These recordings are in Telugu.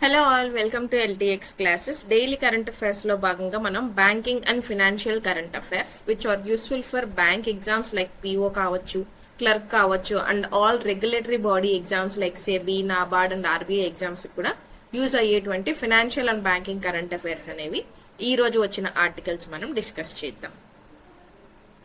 Hello all, welcome to LTX classes. Daily current affairs లో భాగంగా మనం banking and financial current affairs which are useful for bank exams like PO కావచ్చు, క్లర్క్ కావచ్చు and all regulatory body exams like SEBI, NABARD and RBI exams కూడా యూజ్ అయ్యేటువంటి financial and banking current affairs అనేవి ఈ రోజు వచ్చిన ఆర్టికల్స్ మనం డిస్కస్ చేద్దాం.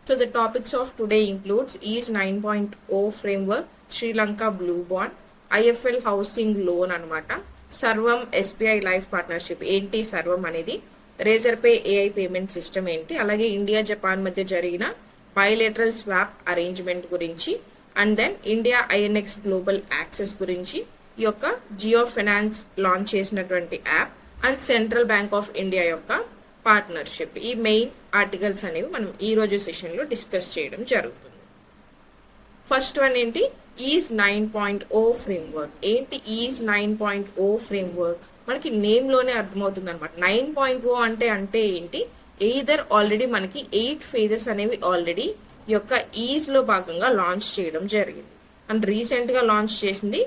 So the topics of today includes EASE 9.0 framework, Sri Lanka blue bond, IFL housing loan అనమాట, సర్వం SBI లైఫ్ పార్ట్నర్షిప్ ఏంటి, సర్వం అనేది Razorpay AI payment system ఏంటి, అలాగే ఇండియా జపాన్ మధ్య జరిగిన బయోలేటరల్ స్వాప్ అరేంజ్మెంట్ గురించి, and then India INX global access గురించి, ఈ యొక్క జియో ఫైనాన్స్ లాంచ్ చేసినటువంటి app and central bank of India యొక్క పార్ట్నర్షిప్. ఈ మెయిన్ ఆర్టికల్స్ అనేవి మనం ఈ రోజు సెషన్ లో డిస్కస్ చేయడం జరుగుతుంది. ఫస్ట్ వన్ ఏంటి, ఈజ్ 9.0 ఫ్రేమ్వర్క్. ఏంటి ఈజ్ 9.0 ఫ్రేమ్వర్క్? మనకి నేమ్ లోనే అర్థమవుతుంది అనమాట. 9.0 అంటే ఏంటి, ఎయిదర్ ఆల్రెడీ మనకి 8 ఫేజెస్ అనేవి ఆల్రెడీ ఈ యొక్క ఈజ్ లో భాగంగా లాంచ్ చేయడం జరిగింది అండ్ రీసెంట్ గా లాంచ్ చేసింది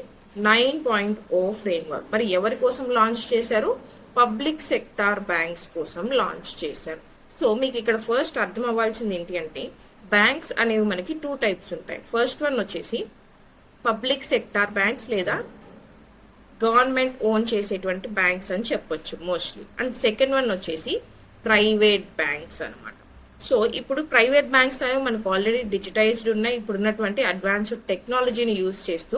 9.0 ఫ్రేమ్వర్క్. మరి ఎవరి కోసం లాంచ్ చేశారు? పబ్లిక్ సెక్టార్ బ్యాంక్స్ కోసం లాంచ్ చేశారు. సో మీకు ఇక్కడ ఫస్ట్ అర్థం అవ్వాల్సింది ఏంటి అంటే, బ్యాంక్స్ అనేవి మనకి 2 టైప్స్ ఉంటాయి. ఫస్ట్ వన్ వచ్చేసి పబ్లిక్ సెక్టార్ బ్యాంక్స్ లేదా గవర్నమెంట్ ఓన్ చేసేటువంటి బ్యాంక్స్ అని చెప్పొచ్చు మోస్ట్లీ. అండ్ సెకండ్ వన్ వచ్చేసి ప్రైవేట్ బ్యాంక్స్ అనమాట. సో ఇప్పుడు ప్రైవేట్ బ్యాంక్స్ అనేవి మనకు ఆల్రెడీ డిజిటైజ్డ్ ఉన్నాయి, ఇప్పుడున్నటువంటి అడ్వాన్స్డ్ టెక్నాలజీని యూజ్ చేస్తూ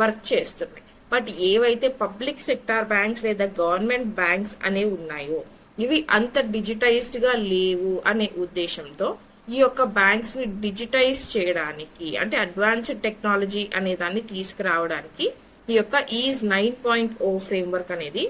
వర్క్ చేస్తున్నాయి. బట్ ఏవైతే పబ్లిక్ సెక్టార్ బ్యాంక్స్ లేదా గవర్నమెంట్ బ్యాంక్స్ అనేవి ఉన్నాయో ఇవి అంత డిజిటైజ్డ్ గా లేవు అనే ఉద్దేశంతో ఈ యొక్క బ్యాంక్స్ ని డిజిటైజ్ చేయడానికి, అంటే అడ్వాన్స్డ్ టెక్నాలజీ అనే దాన్ని తీసుకురావడానికి ఈ యొక్క ఈజ్ 9.0 ఫ్రేమ్వర్క్ అనేది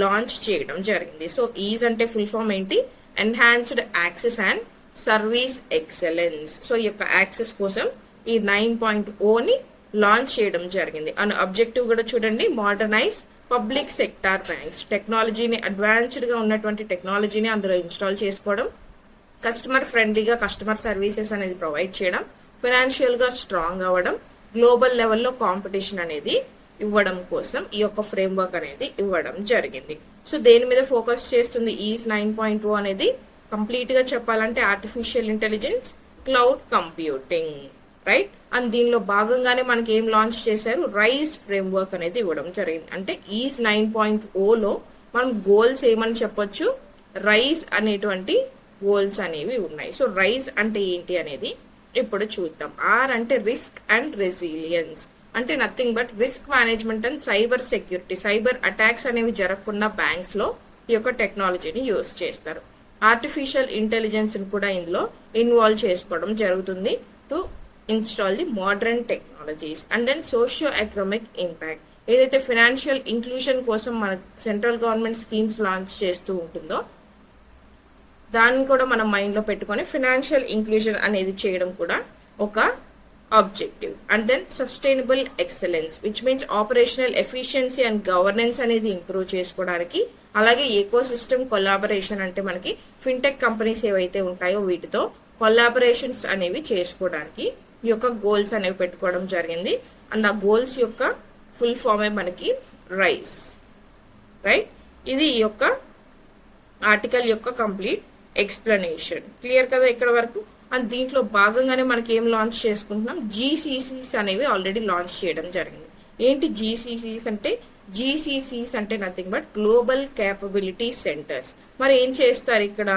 లాంచ్ చేయడం జరిగింది. సో ఈజ్ అంటే ఫుల్ ఫామ్ ఏంటి, enhanced access and service excellence. So ఈ యొక్క యాక్సెస్ కోసం ఈ 9.0ని లాంచ్ చేయడం జరిగింది. అండ్ అబ్జెక్టివ్ కూడా చూడండి, మోడర్నైజ్ పబ్లిక్ సెక్టార్ బ్యాంక్స్. టెక్నాలజీని, అడ్వాన్స్డ్ గా ఉన్నటువంటి టెక్నాలజీని అందులో ఇన్స్టాల్ చేసుకోవడం, కస్టమర్ ఫ్రెండ్లీగా కస్టమర్ సర్వీసెస్ అనేది ప్రొవైడ్ చేయడం, ఫైనాన్షియల్ గా స్ట్రాంగ్ అవ్వడం, గ్లోబల్ లెవెల్లో కాంపిటీషన్ అనేది ఇవ్వడం కోసం ఈ యొక్క ఫ్రేమ్వర్క్ అనేది ఇవ్వడం జరిగింది. సో దేని మీద ఫోకస్ చేస్తుంది ఈజ్ 9.0 అనేది? కంప్లీట్ గా చెప్పాలంటే artificial intelligence, cloud computing, right. And దీనిలో భాగంగానే మనకి ఏం లాంచ్ చేశారు, రైజ్ ఫ్రేమ్వర్క్ అనేది ఇవ్వడం జరిగింది. అంటే ఈజ్ 9.0లో మనం గోల్స్ ఏమని చెప్పొచ్చు, రైజ్ అనేటువంటి గోల్స్ అనేవి ఉన్నాయి. సో రైజ్ అంటే ఏంటి అనేది ఇప్పుడు చూద్దాం. ఆర్ అంటే రిస్క్ అండ్ రెసిలియన్స్, అంటే nothing but risk management and cyber security. Cyber attacks అనేవి జరగకుండా బ్యాంక్స్ లో ఈ యొక్క టెక్నాలజీని యూజ్ చేస్తారు. ఆర్టిఫిషియల్ ఇంటెలిజెన్స్ కూడా ఇందులో ఇన్వాల్వ్ చేసుకోవడం జరుగుతుంది to install the modern technologies. And then socio economic impact, ఏదైతే ఫైనాన్షియల్ ఇంక్లూషన్ కోసం మన సెంట్రల్ గవర్నమెంట్ స్కీమ్స్ లాంచ్ చేస్తూ ఉంటుందో దాన్ని కూడా మనం మైండ్ లో పెట్టుకొని ఫైనాన్షియల్ ఇంక్లూజన్ అనేది చేయడం కూడా ఒక objective. And then sustainable excellence which means operational efficiency and governance అనేది ఇంప్రూవ్ చేసుకోవడానికి, అలాగే ఎకో సిస్టమ్ కొలాబరేషన్, అంటే మనకి ఫిన్టెక్ కంపెనీస్ ఏవైతే ఉంటాయో వీటితో కొలాబరేషన్స్ అనేవి చేసుకోవడానికి ఈ యొక్క గోల్స్ అనేవి పెట్టుకోవడం జరిగింది. అండ్ ఆ గోల్స్ యొక్క ఫుల్ ఫామే మనకి రైస్, రైట్. ఇది ఈ యొక్క ఆర్టికల్ యొక్క కంప్లీట్ ఎక్స్ప్లెనేషన్. క్లియర్ కదా ఇక్కడ వరకు? అండ్ దీంట్లో భాగంగానే మనకి ఏం లాంచ్ చేసుకుంటున్నాం, GCCs అనేవి ఆల్రెడీ లాంచ్ చేయడం జరిగింది. ఏంటి GCCs అంటే? GCCs అంటే nothing but global capability centres. మరి ఏం చేస్తారు ఇక్కడ?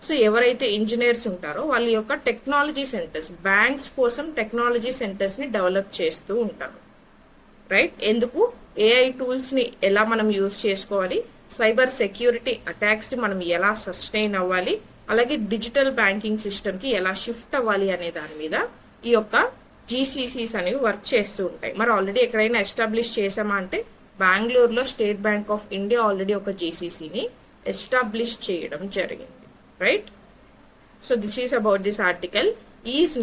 సో ఎవరైతే ఇంజనీర్స్ ఉంటారో వాళ్ళ యొక్క టెక్నాలజీ సెంటర్స్, బ్యాంక్స్ కోసం టెక్నాలజీ సెంటర్స్ ని డెవలప్ చేస్తూ ఉంటారు, రైట్. ఎందుకు? AI టూల్స్ ని ఎలా మనం యూజ్ చేసుకోవాలి, సైబర్ సెక్యూరిటీ అటాక్స్ ని మనం ఎలా సస్టైన్ అవ్వాలి, అలాగే డిజిటల్ బ్యాంకింగ్ సిస్టమ్ కి ఎలా షిఫ్ట్ అవ్వాలి అనే దాని మీద ఈ యొక్క GCCs అనేవి వర్క్ చేస్తూ ఉంటాయి. మరి ఆల్రెడీ ఎక్కడైనా ఎస్టాబ్లిష్ చేసామా అంటే, బెంగళూరులో state bank of India already ఒక GCCని ఎస్టాబ్లిష్ చేయడం జరిగింది, right. So this is about this article is.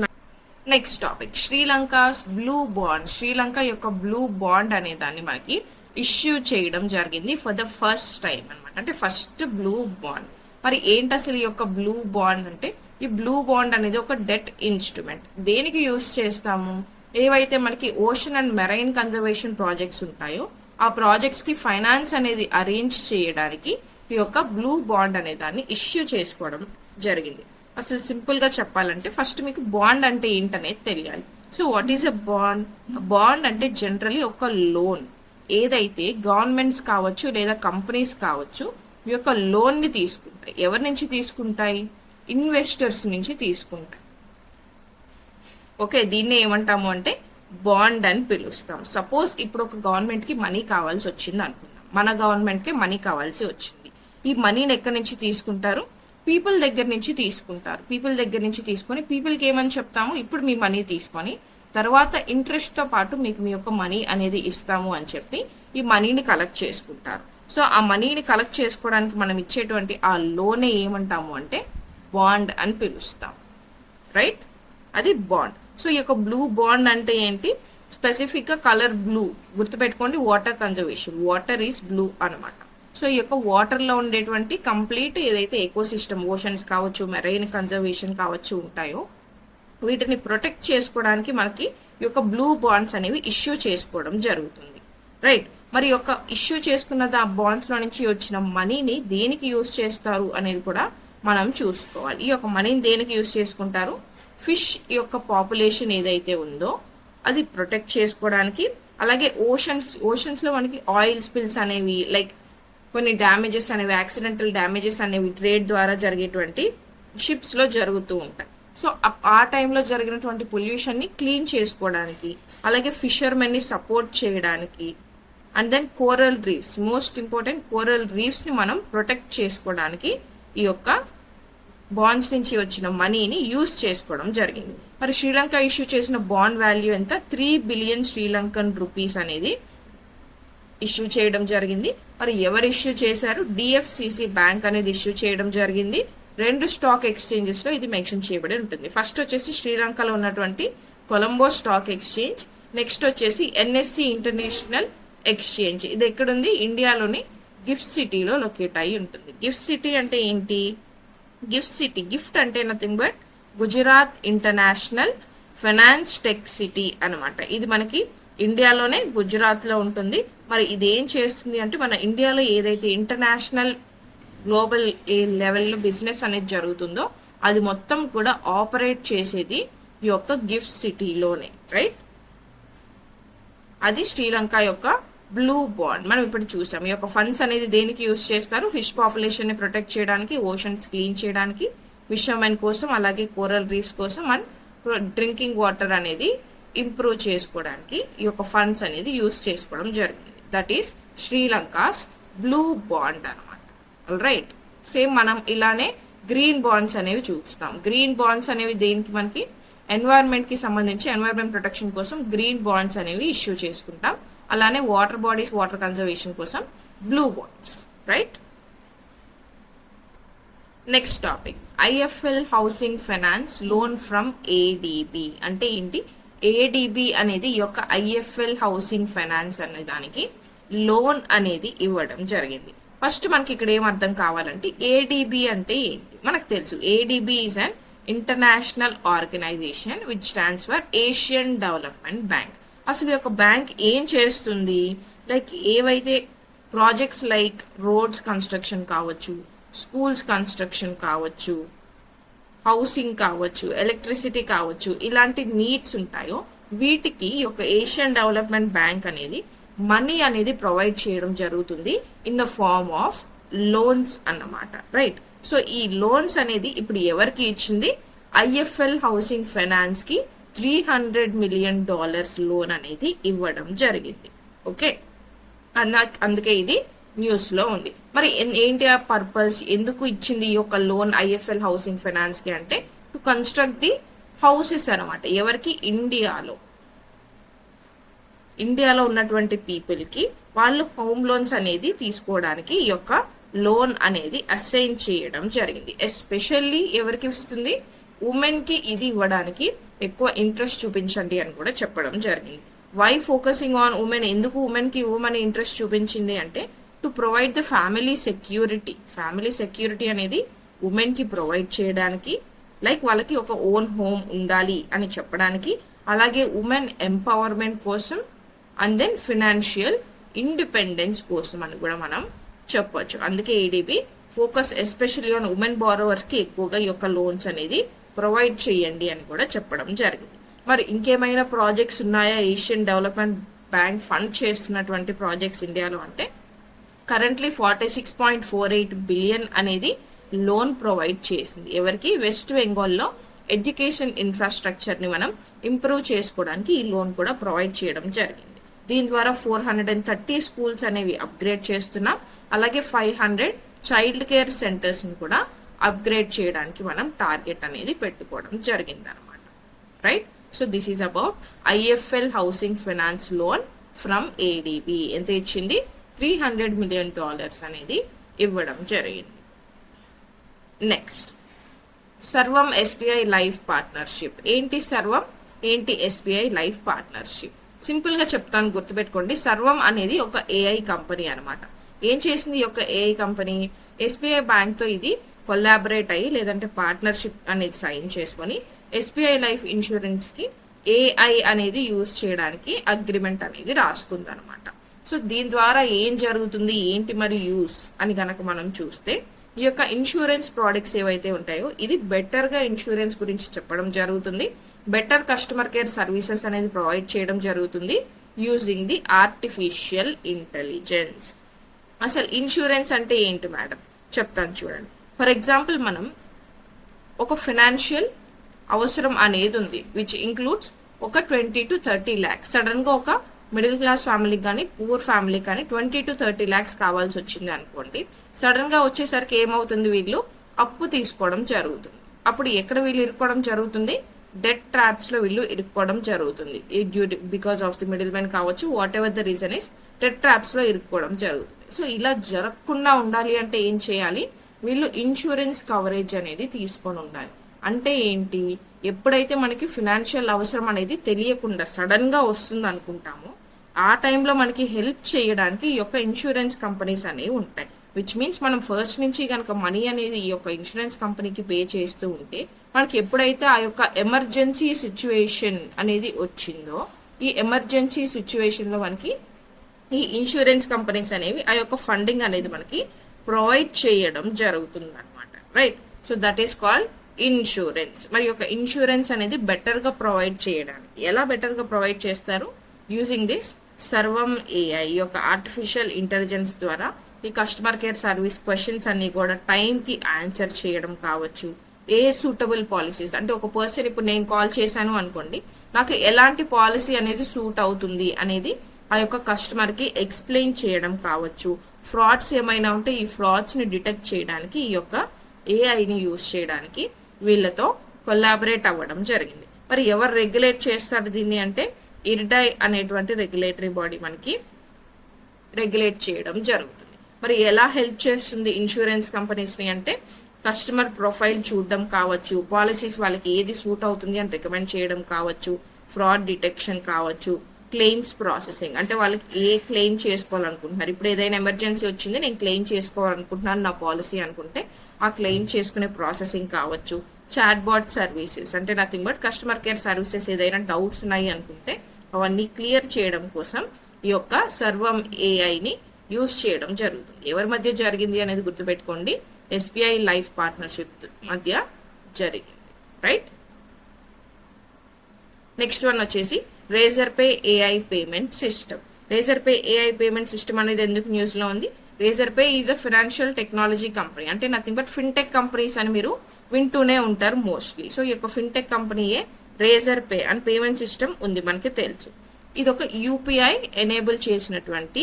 Next topic, Sri Lanka's blue bond. Sri Lanka యొక్క బ్లూ బాండ్ అనే దాన్ని మనకి ఇష్యూ చేయడం జరిగింది ఫర్ ద ఫస్ట్ టైం అనమాట. అంటే ఫస్ట్ బ్లూ బాండ్. మరి ఏంటి అసలు ఈ యొక్క బ్లూ బాండ్ అంటే, ఈ బ్లూ బాండ్ అనేది ఒక డెట్ ఇన్స్ట్రుమెంట్. దేనికి యూజ్ చేస్తాము, ఏవైతే మనకి ocean and marine conservation projects ఉంటాయో ఆ ప్రాజెక్ట్స్ కి ఫైనాన్స్ అనేది అరేంజ్ చేయడానికి ఈ యొక్క బ్లూ బాండ్ అనే దాన్ని ఇష్యూ చేసుకోవడం జరిగింది. అసలు సింపుల్ గా చెప్పాలంటే ఫస్ట్ మీకు బాండ్ అంటే ఏంటనేది తెలియాలి. So what is a bond? Bond అంటే జనరలీ ఒక లోన్, ఏదైతే గవర్నమెంట్స్ కావచ్చు లేదా కంపెనీస్ కావచ్చు ఈ యొక్క లోన్ ని తీసుకుంటాయి. ఎవరి నుంచి తీసుకుంటాయి? ఇన్వెస్టర్స్ నుంచి తీసుకుంటాయి. ఓకే, దీన్ని ఏమంటాము అంటే బాండ్ అని పిలుస్తాం. సపోజ్ ఇప్పుడు ఒక గవర్నమెంట్ కి మనీ కావాల్సి వచ్చింది అనుకుందాం, మన గవర్నమెంట్ కి మనీ కావాల్సి వచ్చింది. ఈ మనీని ఎక్కడి నుంచి తీసుకుంటారు? పీపుల్ దగ్గర నుంచి తీసుకుంటారు. పీపుల్ దగ్గర నుంచి తీసుకొని పీపుల్ కి ఏమని చెప్తాము, ఇప్పుడు మీ మనీ తీసుకొని తర్వాత ఇంట్రెస్ట్ తో పాటు మీకు మీ యొక్క మనీ అనేది ఇస్తాము అని చెప్పి ఈ మనీని కలెక్ట్ చేసుకుంటారు. సో ఆ మనీని కలెక్ట్ చేసుకోవడానికి మనం ఇచ్చేటువంటి ఆ లోనే ఏమంటాము అంటే బాండ్ అని పిలుస్తాం. రైట్, అది బాండ్. సో ఈ యొక్క బ్లూ బాండ్ అంటే ఏంటి? స్పెసిఫిక్ గా కలర్ బ్లూ గుర్తుపెట్టుకోండి, water conservation, water is blue అనమాట. సో ఈ యొక్క వాటర్ లో ఉండేటువంటి కంప్లీట్ ఏదైతే ఎకోసిస్టమ్, ఓషన్స్ కావచ్చు, మెరైన్ కన్జర్వేషన్ కావచ్చు ఉంటాయో వీటిని ప్రొటెక్ట్ చేసుకోవడానికి మనకి ఈ యొక్క బ్లూ బాండ్స్ అనేవి ఇష్యూ చేసుకోవడం జరుగుతుంది. రైట్, మరి యొక్క ఇష్యూ చేసుకున్న ఆ బాండ్స్ లో నుంచి వచ్చిన మనీని దేనికి యూజ్ చేస్తారు అనేది కూడా మనం చూసుకోవాలి. ఈ యొక్క మనీని దేనికి యూజ్ చేసుకుంటారు? ఫిష్ యొక్క పాపులేషన్ ఏదైతే ఉందో అది ప్రొటెక్ట్ చేసుకోవడానికి, అలాగే ఓషన్స్ లో మనకి ఆయిల్ స్పిల్స్ అనేవి, లైక్ కొన్ని డ్యామేజెస్ అనేవి, యాక్సిడెంటల్ డ్యామేజెస్ అనేవి ట్రేడ్ ద్వారా జరిగేటువంటి షిప్స్ లో జరుగుతూ ఉంటాయి. సో ఆ టైంలో జరిగినటువంటి పొల్యూషన్ ని క్లీన్ చేసుకోవడానికి, అలాగే ఫిషర్మెన్ ని సపోర్ట్ చేయడానికి, and then coral reefs, most important coral reefs ని మనం ప్రొటెక్ట్ చేసుకోవడానికి ఈ యొక్క బాండ్స్ నుంచి వచ్చిన మనీని యూజ్ చేసుకోవడం జరిగింది. మరి శ్రీలంక ఇష్యూ చేసిన బాండ్ వాల్యూ ఎంత? 3 బిలియన్ శ్రీలంకన్ రూపీస్ అనేది ఇష్యూ చేయడం జరిగింది. మరి ఎవరు ఇష్యూ చేశారు? డిఎఫ్సిసి బ్యాంక్ అనేది ఇష్యూ చేయడం జరిగింది. 2 స్టాక్ ఎక్స్చేంజెస్ లో ఇది మెన్షన్ చేయబడి ఉంటుంది. ఫస్ట్ వచ్చేసి శ్రీలంకలో ఉన్నటువంటి కొలంబో స్టాక్ ఎక్స్చేంజ్, నెక్స్ట్ వచ్చేసి ఎన్ఎస్సి ఇంటర్నేషనల్ ఎక్స్చేంజ్. ఇది ఎక్కడుంది? ఇండియాలోని గిఫ్ట్ సిటీలో లొకేట్ అయి ఉంటుంది. గిఫ్ట్ సిటీ అంటే ఏంటి? గిఫ్ట్ సిటీ, గిఫ్ట్ అంటే nothing but Gujarat international finance tech city అనమాట. ఇది మనకి ఇండియాలోనే గుజరాత్ లో ఉంటుంది. మరి ఇది ఏం చేస్తుంది అంటే మన ఇండియాలో ఏదైతే ఇంటర్నేషనల్ గ్లోబల్ లెవెల్లో బిజినెస్ అనేది జరుగుతుందో అది మొత్తం కూడా ఆపరేట్ చేసేది ఈ యొక్క గిఫ్ట్ సిటీలోనే. రైట్, అది శ్రీలంక యొక్క బ్లూ బాండ్. మనం ఇప్పుడు చూసాం. ఈ యొక్క ఫండ్స్ అనేది దేనికి యూజ్ చేస్తారు? ఫిష్ పాపులేషన్ ని ప్రొటెక్ట్ చేయడానికి, ఓషన్స్ క్లీన్ చేయడానికి, ఫిషర్మెన్ కోసం, అలాగే కోరల్ రీఫ్స్ కోసం, అండ్ డ్రింకింగ్ వాటర్ అనేది ఇంప్రూవ్ చేసుకోవడానికి ఈ యొక్క ఫండ్స్ అనేది యూజ్ చేసుకోవడం జరిగింది. That is Sri Lanka's blue bond అనమాట. రైట్, సేమ్ మనం ఇలానే గ్రీన్ బాండ్స్ అనేవి చూస్తాం. గ్రీన్ బాండ్స్ అనేవి దేనికి? మనకి ఎన్వైరన్మెంట్ కి సంబంధించి ఎన్వైరన్మెంట్ ప్రొటెక్షన్ కోసం గ్రీన్ బాండ్స్ అనేవి ఇష్యూ చేసుకుంటాం. అలానే వాటర్ బాడీస్, వాటర్ కన్జర్వేషన్ కోసం blue bonds. Right, next topic IFL housing finance loan from ADB అంటే ఏంటి? ఏడిబి అనేది ఈ యొక్క ఐఎఫ్ఎల్ హౌసింగ్ ఫైనాన్స్ అనే దానికి లోన్ అనేది ఇవ్వడం జరిగింది. ఫస్ట్ మనకి ఇక్కడ ఏం అర్థం కావాలంటే ఏడిబి అంటే ఏంటి? మనకు తెలుసు ADB is an international organisation which stands for Asian development bank. అసలు ఈ యొక్క బ్యాంక్ ఏం చేస్తుంది? లైక్ ఏవైతే ప్రాజెక్ట్స్ లైక్ రోడ్స్ కన్స్ట్రక్షన్ కావచ్చు, స్కూల్స్ కన్స్ట్రక్షన్ కావచ్చు, హౌసింగ్ కావచ్చు, ఎలక్ట్రిసిటీ కావచ్చు, ఇలాంటి నీడ్స్ ఉంటాయో వీటికి ఈ యొక్క ఏషియన్ డెవలప్మెంట్ బ్యాంక్ అనేది మనీ అనేది ప్రొవైడ్ చేయడం జరుగుతుంది in the form of loans అన్నమాట. రైట్, సో ఈ లోన్స్ అనేది ఇప్పుడు ఎవరికి ఇచ్చింది? ఐఎఫ్ఎల్ హౌసింగ్ ఫైనాన్స్ కి $300 million లోన్ అనేది ఇవ్వడం జరిగింది. ఓకే, అందుకే ఇది న్యూస్ లో ఉంది. మరి ఏంటి ఆ పర్పస్? ఎందుకు ఇచ్చింది ఈ యొక్క లోన్ ఐఎఫ్ఎల్ హౌసింగ్ ఫైనాన్స్ కి అంటే టు కన్స్ట్రక్ట్ ది హౌసెస్ అనమాట. ఎవరికి? ఇండియాలో ఉన్నటువంటి పీపుల్ కి వాళ్ళు హోమ్ లోన్స్ అనేది తీసుకోవడానికి ఈ యొక్క లోన్ అనేది అసైన్ చేయడం జరిగింది. ఎస్పెషల్లీ ఎవరికి ఇస్తుంది? ఉమెన్ కి ఇది ఇవ్వడానికి ఎక్కువ ఇంట్రెస్ట్ చూపించండి అని కూడా చెప్పడం జరిగింది. Why focusing on women? ఎందుకు ఉమెన్ కి ఇవ్వమని ఇంట్రెస్ట్ చూపించింది అంటే to provide the family security. Family security అనేది ఉమెన్ కి ప్రొవైడ్ చేయడానికి, లైక్ వాళ్ళకి ఒక ఓన్ హోమ్ ఉండాలి అని చెప్పడానికి, అలాగే ఉమెన్ ఎంపవర్మెంట్ కోసం, అండ్ దెన్ ఫినాన్షియల్ ఇండిపెండెన్స్ కోసం అని కూడా మనం చెప్పొచ్చు. అందుకే ADB focus especially on women borrowers కి ఎక్కువగా ఈ యొక్క లోన్స్ అనేది ప్రొవైడ్ చేయండి అని కూడా చెప్పడం జరిగింది. మరి ఇంకేమైనా ప్రాజెక్ట్స్ ఉన్నాయా ఏషియన్ డెవలప్మెంట్ బ్యాంక్ ఫండ్ చేస్తున్నటువంటి ప్రాజెక్ట్స్ ఇండియాలో అంటే కరెంట్లీ 46.48 బిలియన్ అనేది లోన్ ప్రొవైడ్ చేసింది. ఎవరికి? వెస్ట్ బెంగాల్లో ఎడ్యుకేషన్ ఇన్ఫ్రాస్ట్రక్చర్ ని మనం ఇంప్రూవ్ చేసుకోవడానికి ఈ లోన్ కూడా ప్రొవైడ్ చేయడం జరిగింది. దీని ద్వారా 430 స్కూల్స్ అనేవి అప్గ్రేడ్ చేస్తున్నాం. అలాగే 500 చైల్డ్ కేర్ సెంటర్స్ ని కూడా అప్గ్రేడ్ చేయడానికి మనం టార్గెట్ అనేది పెట్టుకోవడం జరిగింది అనమాట. Right. So this is about IFL housing finance loan from ADB. ఎంత ఇచ్చింది? $300 million అనేది ఇవ్వడం జరిగింది. నెక్స్ట్ సర్వం ఎస్బీఐ లైఫ్ పార్ట్నర్షిప్. ఏంటి సర్వం, ఏంటి ఎస్బీఐ లైఫ్ పార్ట్నర్షిప్? సింపుల్ గా చెప్తాను, గుర్తుపెట్టుకోండి. సర్వం అనేది ఒక ఏఐ కంపెనీ అనమాట. ఏం చేసింది ఈ యొక్క ఏఐ కంపెనీ? ఎస్బీఐ బ్యాంక్ తో ఇది కొలాబరేట్ అయ్యి లేదంటే పార్ట్నర్షిప్ అనేది సైన్ చేసుకొని ఎస్బీఐ లైఫ్ ఇన్సూరెన్స్ కి ఏఐ అనేది యూజ్ చేయడానికి అగ్రిమెంట్ అనేది రాసుకుంది అనమాట. సో దీని ద్వారా ఏం జరుగుతుంది, ఏంటి మరి యూస్ అని గనక మనం చూస్తే ఈ యొక్క ఇన్సూరెన్స్ ప్రోడక్ట్స్ ఏవైతే ఉంటాయో ఇది బెటర్ గా ఇన్సూరెన్స్ గురించి చెప్పడం జరుగుతుంది. బెటర్ కస్టమర్ కేర్ సర్వీసెస్ అనేది ప్రొవైడ్ చేయడం జరుగుతుంది యూజింగ్ ది ఆర్టిఫిషియల్ ఇంటెలిజెన్స్. అసలు ఇన్సూరెన్స్ అంటే ఏంటి మేడం చెప్తాను చూడండి. ఫర్ ఎగ్జాంపుల్ మనం ఒక ఫైనాన్షియల్ అవసరం అనేది ఉంది విచ్ ఇంక్లూడ్స్ ఒక 20 to 30 lakhs. సడన్ గా ఒక మిడిల్ క్లాస్ ఫ్యామిలీకి కానీ పూర్ ఫ్యామిలీకి కానీ 20 to 30 lakhs కావాల్సి వచ్చింది అనుకోండి. సడన్ గా వచ్చేసరికి ఏమవుతుంది, వీళ్ళు అప్పు తీసుకోవడం జరుగుతుంది. అప్పుడు ఎక్కడ వీళ్ళు ఇరుక్కోవడం జరుగుతుంది? డెట్ ట్రాప్స్ లో వీళ్ళు ఇరుక్కోవడం జరుగుతుంది. Because of the middle man కావచ్చు, whatever the reason is, debt traps లో ఇరుక్కోవడం జరుగుతుంది. సో ఇలా జరగకుండా ఉండాలి అంటే ఏం చేయాలి? వీళ్ళు ఇన్సూరెన్స్ కవరేజ్ అనేది తీసుకొని ఉండాలి. అంటే ఏంటి? ఎప్పుడైతే మనకి ఫినాన్షియల్ అవసరం అనేది తెలియకుండా సడన్ గా వస్తుంది అనుకుంటామో ఆ టైంలో మనకి హెల్ప్ చేయడానికి ఈ యొక్క ఇన్సూరెన్స్ కంపెనీస్ అనేవి ఉంటాయి. విచ్ మీన్స్ మనం ఫస్ట్ నుంచి కనుక మనీ అనేది ఈ యొక్క ఇన్సూరెన్స్ కంపెనీకి పే చేస్తూ ఉంటే మనకి ఎప్పుడైతే ఆ యొక్క ఎమర్జెన్సీ సిచ్యువేషన్ అనేది వచ్చిందో ఈ ఎమర్జెన్సీ సిచ్యువేషన్ లో మనకి ఈ ఇన్సూరెన్స్ కంపెనీస్ అనేవి ఆ యొక్క ఫండింగ్ అనేది మనకి ప్రొవైడ్ చేయడం జరుగుతుంది అనమాట. Right. So that is called insurance. మరి యొక్క ఇన్సూరెన్స్ అనేది బెటర్ గా ప్రొవైడ్ చేయడానికి ఎలా బెటర్ గా ప్రొవైడ్ చేస్తారు? యూజింగ్ దిస్ సర్వం ఏఐ యొక్క ఆర్టిఫిషియల్ ఇంటెలిజెన్స్ ద్వారా ఈ కస్టమర్ కేర్ సర్వీస్ క్వశ్చన్స్ అన్ని కూడా టైం కి ఆన్సర్ చేయడం కావచ్చు. ఏ సూటబుల్ పాలసీస్ అంటే ఒక పర్సన్ ఇప్పుడు నేను కాల్ చేశాను అనుకోండి, నాకు ఎలాంటి పాలసీ అనేది సూట్ అవుతుంది అనేది ఆ యొక్క కస్టమర్ కి ఎక్స్ప్లెయిన్ చేయడం కావచ్చు. ఫ్రాడ్స్ ఏమైనా ఉంటే ఈ ఫ్రాడ్స్ ని డిటెక్ట్ చేయడానికి ఈ యొక్క ఏఐని యూజ్ చేయడానికి వీళ్ళతో కొలాబరేట్ అవ్వడం జరిగింది. మరి ఎవరు రెగ్యులేట్ చేస్తారు దీన్ని అంటే ఇర్డై అనేటువంటి రెగ్యులేటరీ బాడీ మనకి రెగ్యులేట్ చేయడం జరుగుతుంది. మరి ఎలా హెల్ప్ చేస్తుంది ఇన్సూరెన్స్ కంపెనీస్ ని అంటే కస్టమర్ ప్రొఫైల్ చూడడం కావచ్చు, పాలసీస్ వాళ్ళకి ఏది సూట్ అవుతుంది అని రికమెండ్ చేయడం కావచ్చు, ఫ్రాడ్ డిటెక్షన్ కావచ్చు, క్లెయిమ్స్ ప్రాసెసింగ్ అంటే వాళ్ళకి ఏ క్లెయిమ్ చేసుకోవాలనుకుంటున్నారు. ఇప్పుడు ఏదైనా ఎమర్జెన్సీ వచ్చింది, నేను క్లెయిమ్ చేసుకోవాలనుకుంటున్నాను నా పాలసీ అనుకుంటే ఆ క్లెయిమ్ చేసుకునే ప్రాసెసింగ్ కావచ్చు. చాట్ బాట్ సర్వీసెస్ అంటే nothing but customer care services ఏదైనా డౌట్స్ ఉన్నాయి అనుకుంటే అవన్నీ క్లియర్ చేయడం కోసం ఈ యొక్క సర్వం ఏఐని యూజ్ చేయడం జరుగుతుంది. ఎవరి మధ్య జరిగింది అనేది గుర్తుపెట్టుకోండి, ఎస్బీఐ లైఫ్ పార్ట్నర్షిప్ మధ్య జరిగింది. రైట్. నెక్స్ట్ వన్ వచ్చేసి Razorpay AI payment system. Razorpay AI payment system అనేది ఎందుకు న్యూస్ లో ఉంది? Razorpay is a financial technology company అంటే నథింగ్ బట్ ఫిన్టెక్ కంపెనీస్ అని మీరు వింటూనే ఉంటారు మోస్ట్లీ. సో ఈ యొక్క ఫిన్టెక్ కంపెనీయే Razorpay and payment system ఉంది మనకి తెలుసు. ఇది ఒక యూపీఐ ఎనేబుల్ చేసినటువంటి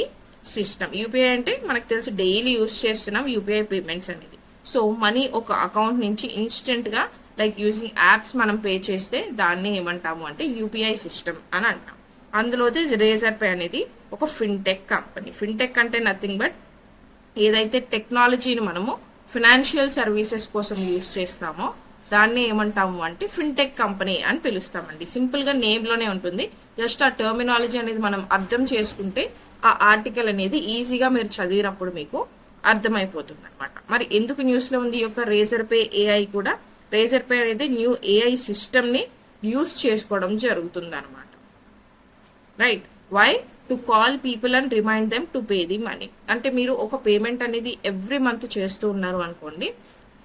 సిస్టమ్. యూపీఐ అంటే మనకు తెలుసు డైలీ యూజ్ చేస్తున్నాం యూపీఐ పేమెంట్స్ అనేది. సో మనీ ఒక అకౌంట్ నుంచి ఇన్స్టెంట్ గా లైక్ యూజింగ్ యాప్స్ మనం పే చేస్తే దాన్ని ఏమంటాము అంటే యూపీఐ సిస్టమ్ అని అంటాం. అందులోదే రేజర్ పే అనేది ఒక ఫిన్టెక్ కంపెనీ. ఫిన్టెక్ అంటే నథింగ్ బట్ ఏదైతే టెక్నాలజీని మనము ఫైనాన్షియల్ సర్వీసెస్ కోసం యూజ్ చేస్తామో దాన్ని ఏమంటాము అంటే ఫిన్టెక్ కంపెనీ అని పిలుస్తామండి. సింపుల్ గా నేమ్ లోనే ఉంటుంది. జస్ట్ ఆ టర్మినాలజీ అనేది మనం అర్థం చేసుకుంటే ఆ ఆర్టికల్ అనేది ఈజీగా మీరు చదివినప్పుడు మీకు అర్థమైపోతుంది అనమాట. మరి ఎందుకు న్యూస్ లో ఉంది ఈ యొక్క రేజర్ పే ఏఐ కూడా? రేజర్ పే అనేది న్యూ ఏఐ సిస్టమ్ ని యూజ్ చేసుకోవడం జరుగుతుంది అనమాట. Right. Why? To call people and remind them to pay the money. అంటే మీరు ఒక పేమెంట్ అనేది ఎవ్రీ మంత్ చేస్తూ ఉన్నారు అనుకోండి,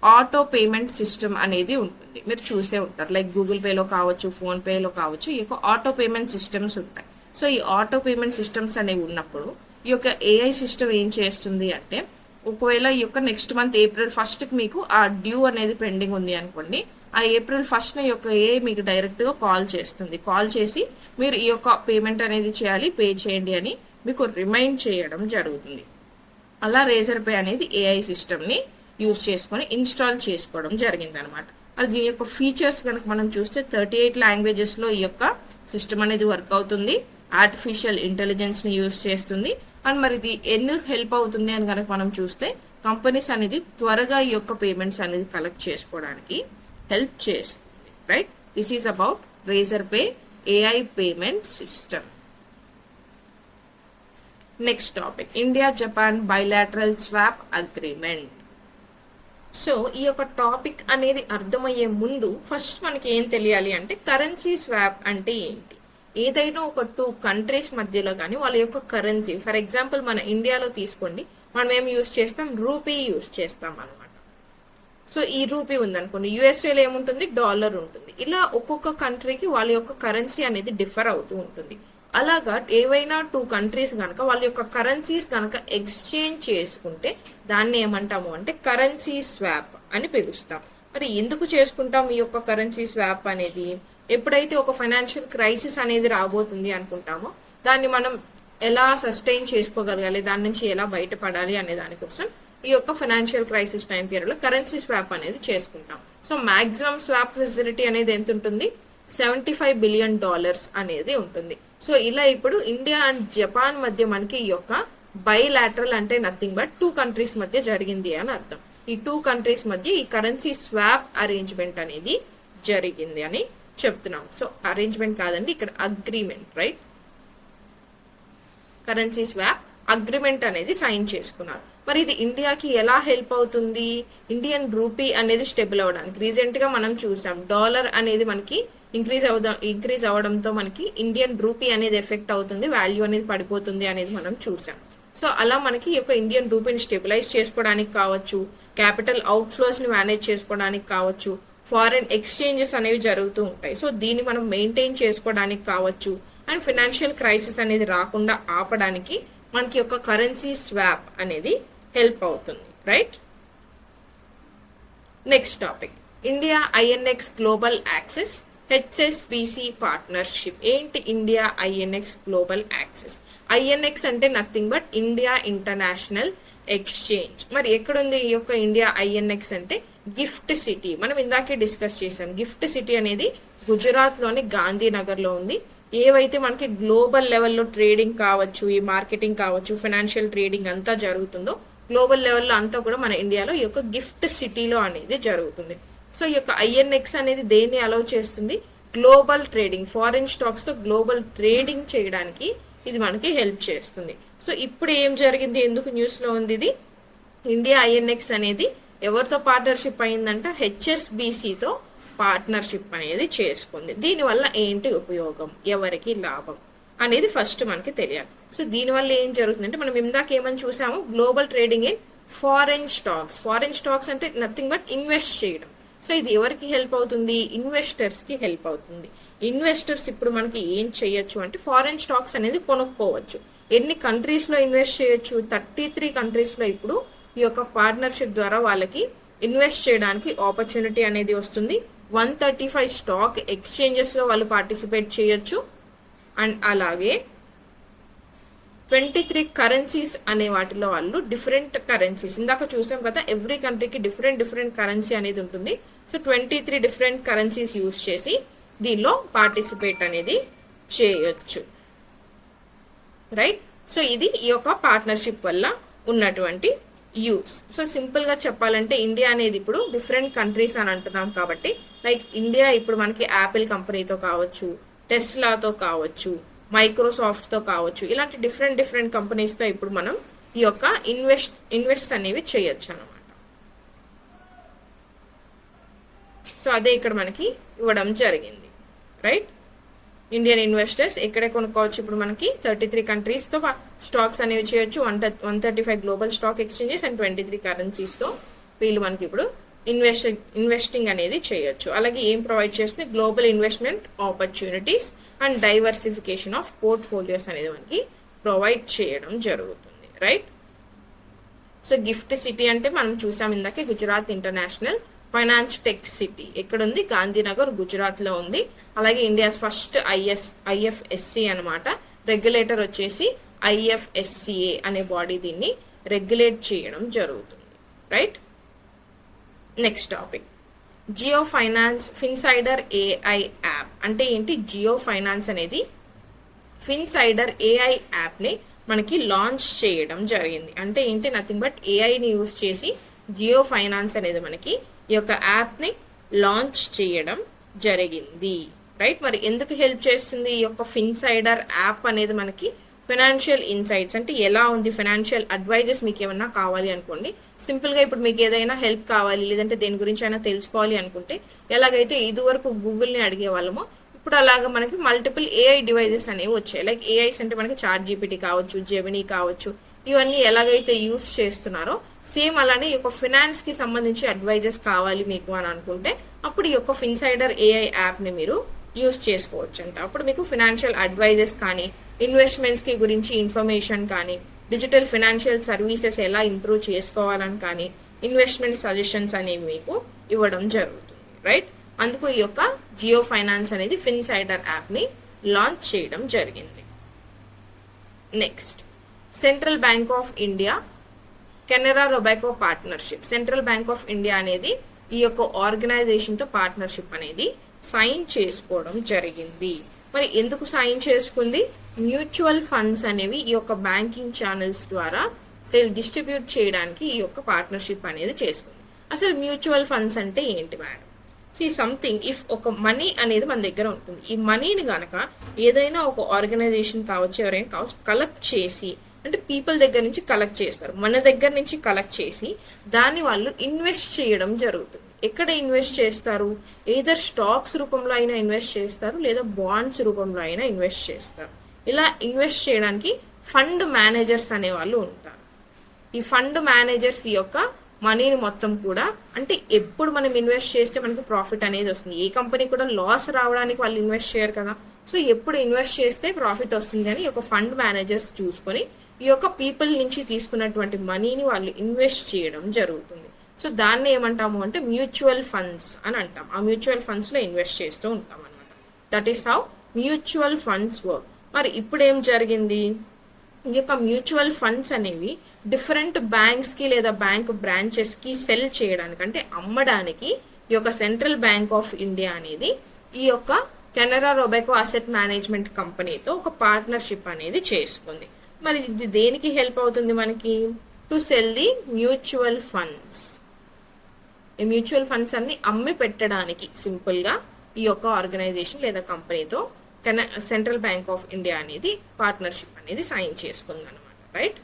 ఆటో పేమెంట్ సిస్టమ్ అనేది ఉంటుంది. మీరు చూసే ఉంటారు, లైక్ గూగుల్ పేలో కావచ్చు, ఫోన్ పేలో కావచ్చు, ఈ యొక్క ఆటో పేమెంట్ సిస్టమ్స్ ఉంటాయి. సో ఈ ఆటో పేమెంట్ సిస్టమ్స్ అనేవి ఉన్నప్పుడు ఈ యొక్క ఏఐ సిస్టమ్ ఏం చేస్తుంది అంటే, ఒకవేళ ఈ యొక్క నెక్స్ట్ మంత్ April 1st మీకు ఆ డ్యూ అనేది పెండింగ్ ఉంది అనుకోండి, ఆ April 1st ఈ యొక్క ఏఐ మీకు డైరెక్ట్ గా కాల్ చేస్తుంది. కాల్ చేసి మీరు ఈ యొక్క పేమెంట్ అనేది చేయాలి, పే చేయండి అని మీకు రిమైండ్ చేయడం జరుగుతుంది. అలా రేజర్ పే అనేది ఏఐ సిస్టమ్ ని యూజ్ చేసుకొని ఇన్స్టాల్ చేసుకోవడం జరిగింది అనమాట. అది దీని యొక్క ఫీచర్స్ కనుక మనం చూస్తే 38 లాంగ్వేజెస్ లో ఈ యొక్క సిస్టమ్ అనేది వర్క్ అవుతుంది. ఆర్టిఫిషియల్ ఇంటెలిజెన్స్ ని యూజ్ చేస్తుంది. అండ్ మరి ఇది ఎందుకు హెల్ప్ అవుతుంది అని కనుక మనం చూస్తే, కంపెనీస్ అనేది త్వరగా ఈ యొక్క పేమెంట్స్ అనేది కలెక్ట్ చేసుకోవడానికి హెల్ప్ చేస్తుంది. Right, this is about Razorpay AI payment system. Next topic, India Japan bilateral swap agreement. So ఈ యొక్క టాపిక్ అనేది అర్థమయ్యే ముందు ఫస్ట్ మనకి ఏం తెలియాలి అంటే, కరెన్సీ స్వాప్ అంటే ఏంటి. ఏదైనా ఒక 2 కంట్రీస్ మధ్యలో కానీ వాళ్ళ యొక్క కరెన్సీ, ఫర్ ఎగ్జాంపుల్ మన ఇండియాలో తీసుకోండి, మనం ఏం యూజ్ చేస్తాం, రూపీ యూజ్ చేస్తాం అనమాట. సో ఈ రూపీ ఉందనుకోండి, యుఎస్ఏలో ఏముంటుంది, డాలర్ ఉంటుంది. ఇలా ఒక్కొక్క కంట్రీకి వాళ్ళ యొక్క కరెన్సీ అనేది డిఫర్ అవుతూ ఉంటుంది. అలాగా ఏవైనా 2 కంట్రీస్ కనుక వాళ్ళ యొక్క కరెన్సీస్ కనుక ఎక్స్చేంజ్ చేసుకుంటే దాన్ని ఏమంటాము అంటే కరెన్సీ స్వాప్ అని పిలుస్తాం. మరి ఎందుకు చేసుకుంటాం ఈ యొక్క కరెన్సీ స్వాప్ అనేది? ఎప్పుడైతే ఒక ఫైనాన్షియల్ క్రైసిస్ అనేది రాబోతుంది అనుకుంటామో, దాన్ని మనం ఎలా సస్టైన్ చేసుకోగలగాలి, దాని నుంచి ఎలా బయటపడాలి అనే దానికోసం ఈ యొక్క ఫైనాన్షియల్ క్రైసిస్ టైం పీరియడ్ లో కరెన్సీ స్వాప్ అనేది చేసుకుంటాం. సో మాక్సిమం స్వాప్ ఫెసిలిటీ అనేది ఎంత ఉంటుంది, $75 బిలియన్ అనేది ఉంటుంది. సో ఇలా ఇప్పుడు ఇండియా అండ్ జపాన్ మధ్య మనకి ఈ యొక్క బైలాటరల్ అంటే నథింగ్ బట్ 2 కంట్రీస్ మధ్య జరిగింది అని అర్థం. ఈ 2 కంట్రీస్ మధ్య ఈ కరెన్సీ స్వాప్ అరేంజ్మెంట్ అనేది జరిగింది అని చెప్తున్నాం. సో అరేంజ్మెంట్ కాదండి, ఇక్కడ agreement. Right, currency swap agreement అనేది సైన్ చేసుకున్నారు. మరి ఇది ఇండియాకి ఎలా హెల్ప్ అవుతుంది? ఇండియన్ రూపీ అనేది స్టెబుల్ అవడానికి. రీసెంట్ గా మనం చూసాం, డాలర్ అనేది మనకి ఇంక్రీజ్ అవడంతో మనకి ఇండియన్ రూపీ అనేది ఎఫెక్ట్ అవుతుంది, వాల్యూ అనేది పడిపోతుంది అనేది మనం చూసాం. సో అలా మనకి ఈ యొక్క ఇండియన్ రూపీని స్టెబిలైజ్ చేసుకోవడానికి కావచ్చు, క్యాపిటల్ అవుట్ ఫ్లోస్ ని మేనేజ్ చేసుకోవడానికి కావచ్చు, ఫారెన్ ఎక్స్చేంజెస్ అనేవి జరుగుతూ ఉంటాయి. సో దీన్ని మనం మెయింటైన్ చేసుకోవడానికి కావచ్చు, అండ్ ఫైనాన్షియల్ క్రైసిస్ అనేది రాకుండా ఆపడానికి మనకి యొక్క కరెన్సీ స్వాప్ అనేది హెల్ప్ అవుతుంది. Right, next topic, India INX global access HSBC partnership. ఏంటి India INX global access? INX అంటే nothing but India international exchange. మరి ఎక్కడుంది ఈ యొక్క ఇండియా ఐఎన్ఎక్స్ అంటే, గిఫ్ట్ సిటీ. మనం ఇందాకే డిస్కస్ చేసాం, గిఫ్ట్ సిటీ అనేది గుజరాత్ లోని గాంధీనగర్ లో ఉంది. ఏవైతే మనకి గ్లోబల్ లెవెల్లో ట్రేడింగ్ కావచ్చు, ఈ మార్కెటింగ్ కావచ్చు, ఫైనాన్షియల్ ట్రేడింగ్ అంతా జరుగుతుందో గ్లోబల్ లెవెల్లో అంతా కూడా మన ఇండియాలో ఈ యొక్క గిఫ్ట్ సిటీలో అనేది జరుగుతుంది. సో ఈ యొక్క ఐఎన్ఎక్స్ అనేది దేన్ని అలౌ చేస్తుంది, గ్లోబల్ ట్రేడింగ్, ఫారిన్ స్టాక్స్ లో గ్లోబల్ ట్రేడింగ్ చేయడానికి ఇది మనకి హెల్ప్ చేస్తుంది. సో ఇప్పుడు ఏం జరిగింది, ఎందుకు న్యూస్ లో ఉంది ఇది, ఇండియా ఐఎన్ఎక్స్ అనేది ఎవరితో పార్ట్నర్షిప్ అయిందంట, హెచ్ఎస్బిసితో పార్ట్నర్షిప్ అనేది చేసుకుంది. దీనివల్ల ఏంటి ఉపయోగం, ఎవరికి లాభం అనేది ఫస్ట్ మనకి తెలియాలి. సో దీనివల్ల ఏం జరుగుతుందంటే, మనం ఇందాక ఏమని చూసాము, global trading in foreign stocks. Foreign stocks అంటే నథింగ్ బట్ ఇన్వెస్ట్ చేయడం. సో ఇది ఎవరికి హెల్ప్ అవుతుంది, ఇన్వెస్టర్స్ కి హెల్ప్ అవుతుంది. ఇన్వెస్టర్స్ ఇప్పుడు మనకి ఏం చేయొచ్చు అంటే, ఫారెన్ స్టాక్స్ అనేది కొనుక్కోవచ్చు. ఎన్ని కంట్రీస్ లో ఇన్వెస్ట్ చేయొచ్చు, 33 కంట్రీస్ లో ఇప్పుడు ఈ యొక్క పార్ట్నర్షిప్ ద్వారా వాళ్ళకి ఇన్వెస్ట్ చేయడానికి ఆపర్చునిటీ అనేది వస్తుంది. 135 స్టాక్ ఎక్స్చేంజెస్ లో వాళ్ళు పార్టిసిపేట్ చేయొచ్చు. అండ్ అలాగే 23 కరెన్సీస్ అనే వాటిలో వాళ్ళు డిఫరెంట్ కరెన్సీస్, ఇందాక చూసాం కదా, ఎవ్రీ కంట్రీకి డిఫరెంట్ కరెన్సీ అనేది ఉంటుంది. సో 23 డిఫరెంట్ కరెన్సీస్ యూజ్ చేసి దీనిలో పార్టిసిపేట్ అనేది చేయొచ్చు. రైట్, సో ఇది ఈ యొక్క పార్ట్నర్షిప్ వల్ల ఉన్నటువంటి యూస్. సో సింపుల్ గా చెప్పాలంటే, ఇండియా అనేది ఇప్పుడు డిఫరెంట్ కంట్రీస్ అని అంటున్నాం కాబట్టి, లైక్ ఇండియా ఇప్పుడు మనకి యాపిల్ కంపెనీతో కావచ్చు, టెస్లాతో కావచ్చు, మైక్రోసాఫ్ట్ తో కావచ్చు, ఇలాంటి డిఫరెంట్ కంపెనీస్ తో ఇప్పుడు మనం ఈ యొక్క ఇన్వెస్ట్ అనేవి చేయొచ్చు అనమాట. సో అదే ఇక్కడ మనకి ఇవ్వడం జరిగింది. రైట్, ఇండియన్ ఇన్వెస్టర్స్ ఎక్కడే కొనుక్కోవచ్చు. ఇప్పుడు మనకి 33 కంట్రీస్ తో స్టాక్స్ అనేవి చేయొచ్చు. 135 global stock exchanges and 23 currencies తో వీళ్ళు మనకి ఇప్పుడు ఇన్వెస్టింగ్ అనేది చేయొచ్చు. అలాగే ఏం ప్రొవైడ్ చేస్తుంది, global investment opportunities and diversification of portfolios అనేది మనకి ప్రొవైడ్ చేయడం జరుగుతుంది. రైట్. సో గిఫ్ట్ సిటీ అంటే మనం చూసాం ఇందాకే, Gujarat international finance tech city ఎక్కడుంది, గాంధీనగర్ గుజరాత్ లో ఉంది. అలాగే ఇండియాస్ ఫస్ట్ ఐఎఫ్ఎస్సి అనమాట. రెగ్యులేటర్ వచ్చేసి IFSCA అనే బాడీ దీన్ని రెగ్యులేట్ చేయడం జరుగుతుంది. Right. Next topic, Jio finance finsider AI app అంటే ఏంటి? జియో ఫైనాన్స్ అనేది ఫిన్సైడర్ AI యాప్ ని మనకి లాంచ్ చేయడం జరిగింది. అంటే ఏంటి? నథింగ్ బట్ ఏఐని యూజ్ చేసి జియో ఫైనాన్స్ అనేది మనకి ఈ యొక్క యాప్ ని లాంచ్ చేయడం జరిగింది. రైట్. మరి ఎందుకు హెల్ప్ చేస్తుంది ఈ యొక్క ఫిన్సైడర్ యాప్ అనేది మనకి? ఫైనాన్షియల్ ఇన్సైట్స్ అంటే ఎలా ఉంది, ఫైనాన్షియల్ అడ్వైజెస్ మీకు ఏమన్నా కావాలి అనుకోండి, సింపుల్ గా ఇప్పుడు మీకు ఏదైనా హెల్ప్ కావాలి లేదంటే దేని గురించి అయినా తెలుసుకోవాలి అనుకుంటే, ఎలాగైతే ఇదివరకు గూగుల్ ని అడిగే వాళ్ళమో ఇప్పుడు అలాగా మనకి మల్టిపుల్ AI డివైజెస్ అనేవి వచ్చాయి. లైక్ ఏఐస్ అంటే మనకి ChatGPT కావచ్చు, జెమినీ కావచ్చు, ఇవన్నీ ఎలాగైతే యూస్ చేస్తున్నారో సేమ్ అలానే ఈ యొక్క ఫినాన్స్ కి సంబంధించి అడ్వైజెస్ కావాలి మీకు అని అనుకుంటే అప్పుడు ఈ యొక్క ఫిన్సైడర్ AI యాప్ ని మీరు యూస్ చేసుకోవచ్చు అంట. అప్పుడు మీకు ఫినాన్షియల్ అడ్వైజెస్ కానీ, ఇన్వెస్ట్మెంట్స్ కి గురించి ఇన్ఫర్మేషన్ కానీ, డిజిటల్ ఫినాన్షియల్ సర్వీసెస్ ఎలా ఇంప్రూవ్ చేసుకోవాలని కానీ, ఇన్వెస్ట్మెంట్ సజెషన్స్ అనేవి మీకు ఇవ్వడం జరుగుతుంది. రైట్. అందుకు ఈ యొక్క జియో ఫైనాన్స్ అనేది ఫిన్సైడర్ యాప్ ని లాంచ్ చేయడం జరిగింది. Next, central bank of India Canara రొబాకో partnership. Central bank of India అనేది ఈ యొక్క ఆర్గనైజేషన్ తో పార్ట్నర్షిప్ అనేది సైన్ చేసుకోవడం జరిగింది. మరి ఎందుకు సైన్ చేసుకుంది? మ్యూచువల్ ఫండ్స్ అనేవి ఈ యొక్క బ్యాంకింగ్ ఛానల్స్ ద్వారా డిస్ట్రిబ్యూట్ చేయడానికి ఈ యొక్క పార్ట్నర్షిప్ అనేది చేసుకుంది. అసలు మ్యూచువల్ ఫండ్స్ అంటే ఏంటి మేడం? సంథింగ్ ఇఫ్ ఒక మనీ అనేది మన దగ్గర ఉంటుంది, ఈ మనీని గనక ఏదైనా ఒక ఆర్గనైజేషన్ కావచ్చు, ఎవరైనా కావచ్చు, కలెక్ట్ చేసి, అంటే పీపుల్ దగ్గర నుంచి కలెక్ట్ చేస్తారు, మన దగ్గర నుంచి కలెక్ట్ చేసి దాన్ని వాళ్ళు ఇన్వెస్ట్ చేయడం జరుగుతుంది. ఎక్కడ ఇన్వెస్ట్ చేస్తారు? ఏదర్ స్టాక్స్ రూపంలో అయినా ఇన్వెస్ట్ చేస్తారు, లేదా బాండ్స్ రూపంలో అయినా ఇన్వెస్ట్ చేస్తారు. ఇలా ఇన్వెస్ట్ చేయడానికి ఫండ్ మేనేజర్స్ అనే వాళ్ళు ఉంటారు. ఈ ఫండ్ మేనేజర్స్ ఈ యొక్క మనీని మొత్తం కూడా, అంటే ఎప్పుడు మనం ఇన్వెస్ట్ చేస్తే మనకి ప్రాఫిట్ అనేది వస్తుంది, ఏ కంపెనీ కూడా లాస్ రావడానికి వాళ్ళు ఇన్వెస్ట్ చేయరు కదా. సో ఎప్పుడు ఇన్వెస్ట్ చేస్తే ప్రాఫిట్ వస్తుంది అని ఈ యొక్క ఫండ్ మేనేజర్స్ చూసుకొని ఈ యొక్క పీపుల్ నుంచి తీసుకున్నటువంటి మనీని వాళ్ళు ఇన్వెస్ట్ చేయడం జరుగుతుంది. సో దాన్ని ఏమంటాము అంటే మ్యూచువల్ ఫండ్స్ అని అంటాం. ఆ మ్యూచువల్ ఫండ్స్ లో ఇన్వెస్ట్ చేస్తూ ఉంటాం అనమాట. That is how mutual funds work. మరి ఇప్పుడు ఏం జరిగింది? ఈ యొక్క మ్యూచువల్ ఫండ్స్ అనేవి డిఫరెంట్ బ్యాంక్స్ కి లేదా బ్యాంక్ బ్రాంచెస్ కి సెల్ చేయడానికి, అంటే అమ్మడానికి ఈ యొక్క సెంట్రల్ బ్యాంక్ ఆఫ్ ఇండియా అనేది ఈ యొక్క కెనరా రొబాకో అసెట్ మేనేజ్మెంట్ కంపెనీతో ఒక పార్ట్నర్షిప్ అనేది చేసుకుంది. మరి ఇది దేనికి హెల్ప్ అవుతుంది మనకి? To cell the mutual funds. ఈ మ్యూచువల్ ఫండ్స్ అన్ని అమ్మి పెట్టడానికి సింపుల్ గా ఈ యొక్క ఆర్గనైజేషన్ లేదా కంపెనీతో సెంట్రల్ బ్యాంక్ ఆఫ్ ఇండియా అనేది పార్ట్నర్షిప్ అనేది సైన్ చేసుకుంది అనమాట. Right.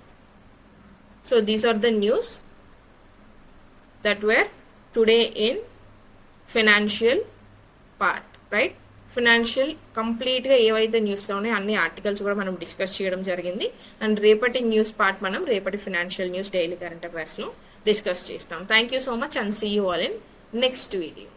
So these are the news that were today in financial part. Right. Financial complete గా ఏవైతే న్యూస్ లో ఉన్నాయో అన్ని ఆర్టికల్స్ కూడా మనం డిస్కస్ చేయడం జరిగింది. అండ్ రేపటి న్యూస్ పార్ట్ మనం రేపటి financial news daily current affairs లో డిస్కస్ చేస్తాం. Thank you so much and see you all in next video.